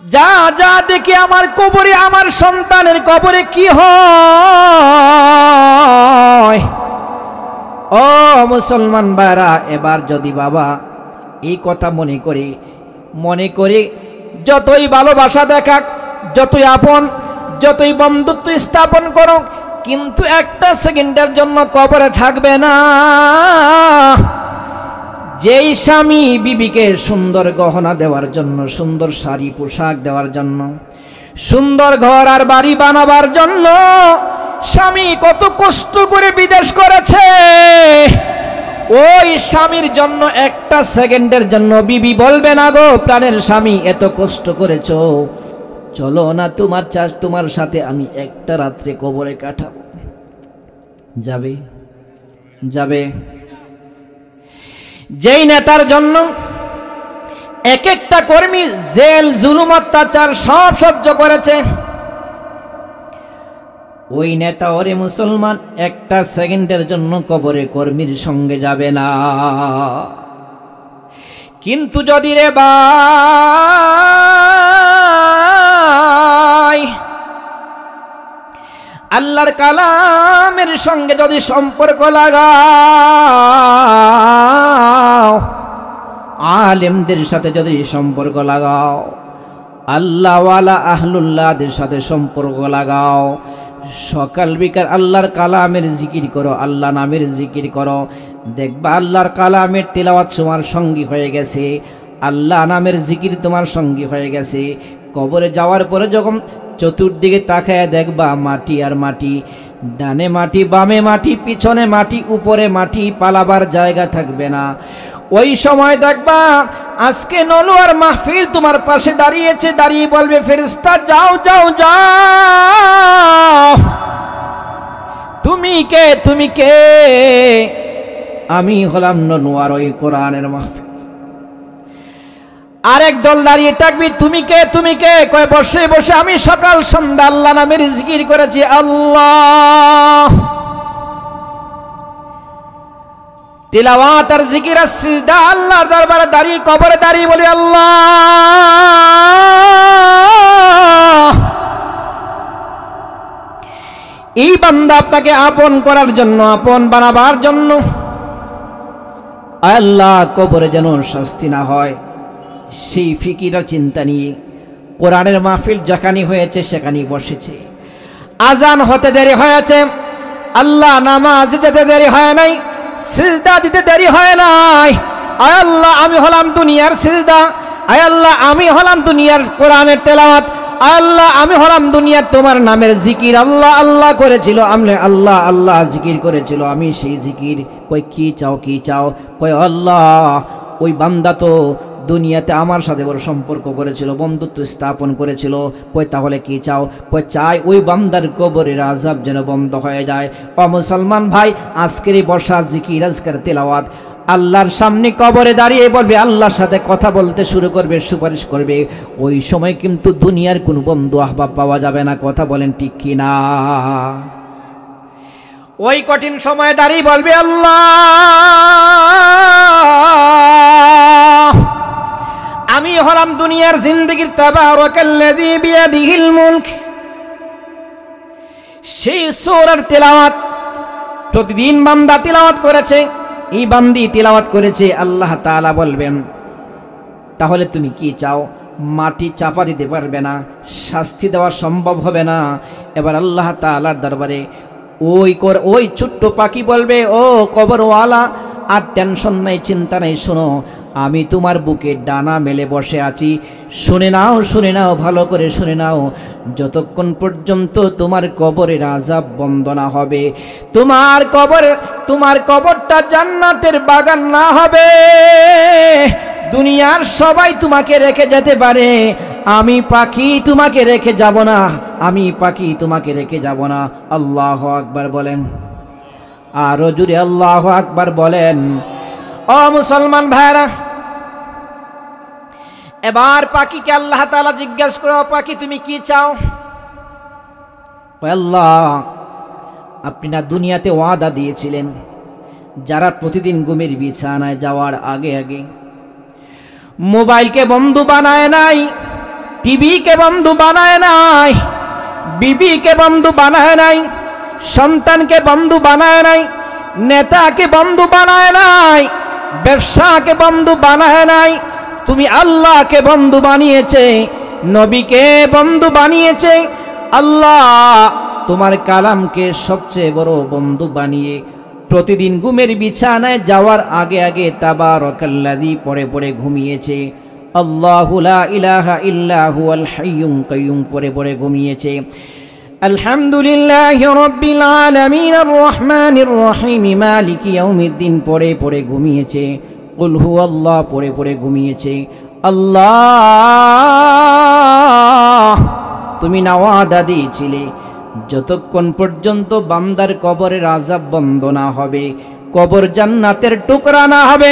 যা যা দেখি আমার কবরে, আমার সন্তানের কবরে কি হয়। ও মুসলমান ভাইরা, এবার যদি বাবা এই কথা মনে করে যতই ভালোবাসা দেখাক, যতই আপন, যতই বন্ধুত্ব স্থাপন করো, কিন্তু একটা সেকেন্ডের জন্য কবরে থাকবে না। যেই স্বামী বিবিকে সুন্দর গহনা দেওয়ার জন্য, সুন্দর শাড়ি পোশাক দেওয়ার জন্য, সুন্দর ঘর আর বাড়ি বানাবার জন্য স্বামী কত কষ্ট করে বিদেশ করেছে, ওই স্বামীর জন্য একটা সেকেন্ডের জন্য বিবি বলবে না, গো প্রাণের স্বামী এত কষ্ট করেছো, চলো না তোমার সাথে আমি একটা রাত্রে কবরে কাটাবো। যাবে? যাবে? যেই নেতার জন্য এক একটা কর্মী জেল, জুলুম, অত্যাচার সব সহ্য করেছে, ওই নেতা ওরে মুসলমান একটা সেকেন্ডের জন্য কবরে কর্মীর সঙ্গে যাবে না। কিন্তু যদি রে ভাই আল্লাহর কালামের সঙ্গে যদি সম্পর্ক লাগাও, আলেমদের সাথে যদি সম্পর্ক লাগাও, আল্লাহওয়ালা আহলুল্লাহদের সাথে সম্পর্ক লাগাও, সকাল বিকাল আল্লাহর কালামের জিকির করো, আল্লাহ নামের জিকির করো, দেখবা আল্লাহর কালামের তিলাওয়াত তোমার সঙ্গী হয়ে গেছে, আল্লাহ নামের জিকির তোমার সঙ্গী হয়ে গেছে। কবরে যাওয়ার পরে যখন চতুর্দিকে তাকায় দেখবা মাটি আর মাটি, ডানে মাটি, বামে মাটি, পিছনে মাটি, উপরে মাটি, পালাবার জায়গা থাকবে না। ওই সময় দেখবা আজকে নলুয়ার মাহফিল তোমার পাশে দাঁড়িয়েছে, দাঁড়িয়ে বলবে ফেরেশতা যাও যাও যাও, তুমি কে? তুমি কে? আমি হলাম নলুয়ার ওই কোরআনের মাহফিল। আরেক দল দাঁড়িয়ে থাকবি, তুমি কে? তুমি কে? কয় বসে বসে আমি সকাল সন্ধ্যা আল্লাহ নামের জিকির করেছি। আল্লাহ তিলাওয়াত আর জিকির আর সিজদা, আল্লাহর দরবারে দাঁড়িয়ে কবরে দাঁড়িয়ে বলি আল্লাহ। এই বান্দা আপনাকে আপন করার জন্য, আপন বানাবার জন্য, আল্লাহ কবরে যেন শাস্তি না হয়, সেই ফিকির আর চিন্তা নিয়ে কোরআনের মাহফিল যেখানে হয়েছে সেখানে বসেছে। আজান হতে দেরি হয়েছে, আল্লাহ নামাজ যেতে দেরি হয় নাই, সিজদা দিতে দেরি হয় নাই। আয় আল্লাহ আমি হলাম দুনিয়ার সিজদা, আয় আল্লাহ আমি হলাম দুনিয়ার কোরআনের তেলাওয়াত, আয় আল্লাহ আমি হলাম দুনিয়ার তোমার নামের জিকির। আল্লাহ আল্লাহ করেছিল, আমি আল্লাহ আল্লাহ জিকির করেছিল, আমি সেই জিকির। কই কি চাও? কি চাও? কই আল্লাহ ওই বান্দা তো দুনিয়াতে আমার সাথে বড় সম্পর্ক করেছিল, বন্ধুত্ব স্থাপন করেছিল। কই তাহলে কি চাও? কই চাই ওই বান্দার কবরের আযাব যেন বন্ধ হয়ে যায়। ও মুসলমান ভাই, আজকের এই বর্ষা জিকির, আজকের তেলাওয়াত, আল্লাহর সামনে কবরে দাঁড়িয়ে বলবে, আল্লাহর সাথে কথা বলতে শুরু করবে, সুপারিশ করবে। ওই সময় কিন্তু দুনিয়ার কোনো বন্ধু আহবাব পাওয়া যাবে না। কথা বলেন ঠিক কি না? ওই কঠিন সময় দাঁড়িয়ে বলবে আল্লাহ আমি হলাম দুনিয়ার জিন্দেগির তাবারাকাল্লাযী বিয়াদিহিল মুলক। সেই সূরার তেলাওয়াত প্রতিদিন বান্দা তেলাওয়াত করেছে, এই বান্দি তেলাওয়াত করেছে। আল্লাহ তাআলা বলবেন তাহলে তুমি কি চাও? মাটি চাপা দিতে পারবে না, শাস্তি দেওয়া সম্ভব হবে না। এবার আল্লাহ তাআলার দরবারে ওই ছোট্ট পাখি বলবে, ও কবরওয়ালা, আর টেনশন নাই, চিন্তা নাই, শোনো আমি তোমার বুকে ডানা মেলে বসে আছি। শুনে নাও, শুনে নাও, ভালো করে শুনে নাও। যতক্ষণ পর্যন্ত তোমার কবরের আযাব বন্ধ না হবে, তোমার কবরটা জান্নাতের বাগান না হবে, দুনিয়ার সবাই তোমাকে রেখে যেতে পারে, আমি পাখি তোমাকে রেখে যাব না, আমি পাখি তোমাকে রেখে যাব না। আল্লাহু আকবার বলেন, আরো জোরে আল্লাহু আকবার বলেন। ও মুসলমান ভাইরা, এবার পাখিকে আল্লাহ তাআলা জিজ্ঞাসা করে, পাখি তুমি কি চাও? আল্লাহ আপনি না দুনিয়াতে ওয়াদা দিয়েছিলেন, যারা প্রতিদিন ঘুমের বিছানায় যাওয়ার আগে আগে মোবাইলকে বন্ধু বানায় নাই, টিভিকে বন্ধু বানায় নাই, বিবিকে বন্ধু বানায় নাই, সন্তানকে বন্ধু বানায় নাই, নেতাকে বন্ধু বানায় নাই, ব্যবসাকে বন্ধু বানায় নাই। তুমি আল্লাহকে বন্ধু বানিয়েছে, নবীকে বন্ধু বানিয়েছে। আল্লাহ তোমার কালামকে সবচেয়ে বড় বন্ধু বানিয়ে প্রতিদিন ঘুমের বিছানায় যাওয়ার আগে আগে তাবারাকাল্লাযী পড়ে পড়ে ঘুমিয়েছে। আল্লাহু লা ইলাহা ইল্লা হুয়াল হাইয়ুল কাইয়ুম পড়ে পড়ে ঘুমিয়েছে। আলহামদুলিল্লাহি রাব্বিল আলামিন আর রহমানির রহিম মালিকি ইয়াউমিদ্দিন পড়ে পড়ে ঘুমিয়েছে। কুল হুয়াল্লাহ পড়ে পড়ে ঘুমিয়েছে। আল্লাহ তুমি ওয়াদা দিয়েছিলে যতক্ষণ পর্যন্ত বান্দার কবরের আযাব বন্ধ না হবে, কবর জান্নাতের টুকরা না হবে,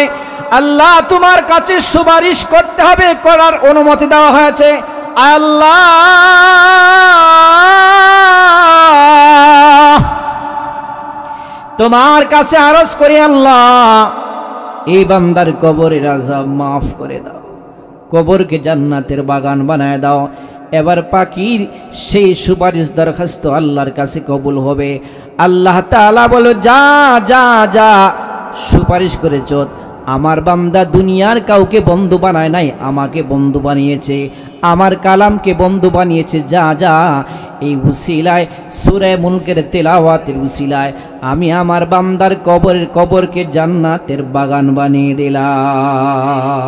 আল্লাহ তোমার কাছে সুপারিশ করতে হবে, করার অনুমতি দেওয়া হয়েছে। আল্লাহ তোমার কাছে আরজ করি, আল্লাহ এই বান্দার কবরের আযাব মাফ করে দাও, কবরকে জান্নাতের বাগান বানায় দাও। এবার পাখির সেই সুপারিশ দরখাস্ত আল্লাহর কাছে কবুল হবে। আল্লাহ তাআলা বলে, যা যা যা সুপারিশ করেছ, আমার বান্দা দুনিয়ার কাউকে বন্ধু বানায় নাই, আমাকে বন্ধু বানিয়েছে, আমার কালামকে বন্ধু বানিয়েছে। যা যা এই উসিলায় সূরা মুলকের তেলাওয়াতের উসিলায় আমি আমার বান্দার কবরকে জান্নাতের বাগান বানিয়ে দিলাম।